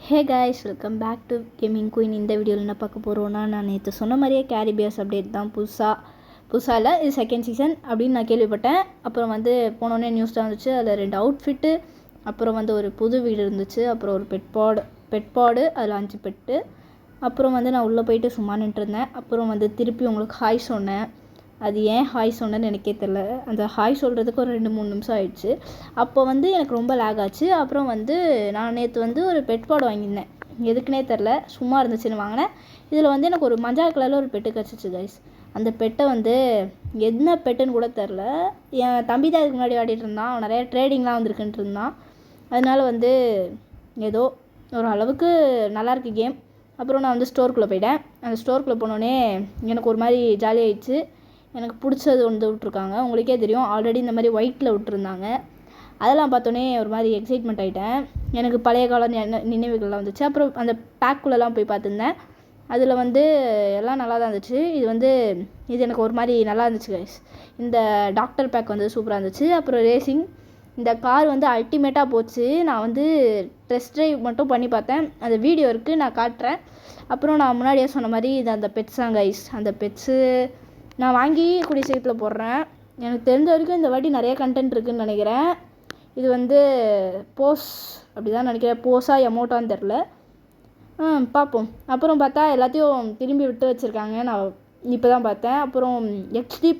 Hey guys, welcome back to gaming queen. இந்த வீடியோவில் என்ன பார்க்க போகிறோன்னா, நான் நேற்று சொன்ன மாதிரியே கேரிபியர்ஸ் அப்டேட் தான். புதுசாக இல்லை, இது செகண்ட் சீசன் அப்படின்னு நான் கேள்விப்பட்டேன். அப்புறம் போனோடனே நியூஸ் தான் வந்துச்சு. அதில் 2 அவுட்ஃபிட்டு, அப்புறம் ஒரு புது வீடு இருந்துச்சு, அப்புறம் ஒரு பெட் பாடு அதில் 5 பெட்டு. அப்புறம் நான் உள்ளே போயிட்டு சும்மா நின்றுருந்தேன். அப்புறம் திருப்பி உங்களுக்கு ஹாய் சொன்னேன். அது ஏன் ஹாய் சொன்னேன்னு எனக்கே தெரில. அந்த ஹாய் சொல்கிறதுக்கு ஒரு 2-3 நிமிஷம் ஆயிடுச்சு. அப்போ எனக்கு ரொம்ப லேக் ஆச்சு. அப்புறம் நான் நேற்று ஒரு பெட் பாட் வாங்கியிருந்தேன். எதுக்குன்னே தெரில, சும்மா இருந்துச்சுன்னு வாங்கினேன். இதில் எனக்கு ஒரு மஞ்சள் கலரில் ஒரு பெட்டு கிடச்சிச்சு கைஸ். அந்த பெட்டை என்ன பெட்டுன்னு கூட தெரில. என் தம்பி தான் இதுக்கு முன்னாடி ஆடிட்டு இருந்தான். அவன் நிறையா ட்ரேடிங்லாம் வந்திருக்குன்ட்டு இருந்தான். அதனால் ஏதோ ஒரு அளவுக்கு நல்லாயிருக்கு கேம். அப்புறம் நான் ஸ்டோருக்குள்ளே போயிட்டேன். அந்த ஸ்டோருக்குள்ளே போனோடனே எனக்கு ஒரு மாதிரி ஜாலியாகிடுச்சு. எனக்கு பிடிச்சது விட்ருக்காங்க. உங்களுக்கே தெரியும், ஆல்ரெடி இந்த மாதிரி ஒயிட்டில் விட்டுருந்தாங்க. அதெல்லாம் பார்த்தோன்னே ஒரு மாதிரி எக்ஸைட்மெண்ட் ஆகிட்டேன். எனக்கு பழைய கால நினைவுகள்லாம் வந்துச்சு. அப்புறம் அந்த பேக்குள்ளெல்லாம் போய் பார்த்துருந்தேன். அதில் எல்லாம் நல்லா தான் இருந்துச்சு. இது எனக்கு ஒரு மாதிரி நல்லா இருந்துச்சு கைஸ். இந்த டாக்டர் பேக் சூப்பராக இருந்துச்சு. அப்புறம் ரேசிங், இந்த கார் அல்டிமேட்டாக போச்சு. நான் டெஸ்ட் ட்ரைவ் மட்டும் பண்ணி பார்த்தேன். அந்த வீடியோ இருக்குது, நான் காட்டுறேன். அப்புறம் நான் முன்னாடியே சொன்ன மாதிரி இது அந்த பெட்ஸ் தான் கைஸ். அந்த பெட்ஸு நான் வாங்கி கூடிய சீக்கிரத்தில் போடுறேன். எனக்கு தெரிஞ்ச வரைக்கும் இந்த வாட்டி நிறைய கண்டென்ட் இருக்குதுன்னு நினைக்கிறேன். இது போஸ் அப்படி தான் நினைக்கிறேன். போஸாக எமௌண்ட்டான்னு தெரில, பார்ப்போம். அப்புறம் பார்த்தா எல்லாத்தையும் திரும்பி விட்டு வச்சுருக்காங்க. நான் இப்போ தான் பார்த்தேன். அப்புறம் XD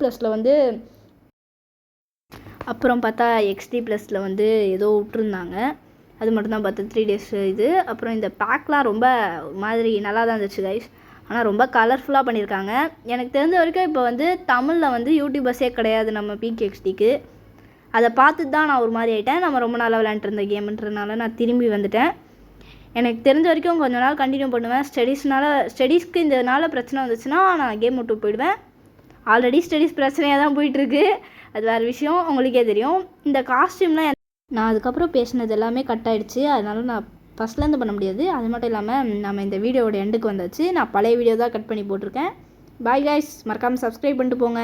ப்ளஸில் ஏதோ விட்டுருந்தாங்க. அது மட்டும்தான் பார்த்தேன், 3 days இது. அப்புறம் இந்த பேக்லாம் ரொம்ப மாதிரி நல்லா தான் இருந்துச்சு கைஸ். ஆனால் ரொம்ப கலர்ஃபுல்லாக பண்ணியிருக்காங்க. எனக்கு தெரிஞ்ச வரைக்கும் இப்போ தமிழில் யூடியூபர்ஸே கிடையாது நம்ம PKXDக்கு. அதை பார்த்துட்டு தான் நான் ஒரு மாதிரி ஆகிட்டேன். நம்ம ரொம்ப நாளாக விளையாண்டுருந்த கேம்ன்றதுனால நான் திரும்பி வந்துட்டேன். எனக்கு தெரிஞ்ச வரைக்கும் கொஞ்ச நாள் கண்டினியூ பண்ணுவேன். ஸ்டடீஸ்க்கு இதனால் பிரச்சனை வந்துச்சுன்னா நான் கேம் விட்டு போயிடுவேன். ஆல்ரெடி ஸ்டடீஸ் பிரச்சனையாக தான் போயிட்டுருக்கு, அது வேறு விஷயம், உங்களுக்கே தெரியும். இந்த காஸ்டியூம்லாம் நான் அதுக்கப்புறம் பேசினது எல்லாமே கட் ஆகிடுச்சு. அதனால நான் ஃபஸ்ட்லேருந்து பண்ண முடியாது. அது மட்டும் இல்லாமல் நம்ம இந்த வீடியோவோட எண்டுக்கு வந்தாச்சு. நான் பழைய வீடியோ தான் கட் பண்ணி போட்டிருக்கேன். பாய் கைஸ், மறக்காமல் சப்ஸ்கிரைப் பண்ணிட்டு போங்க.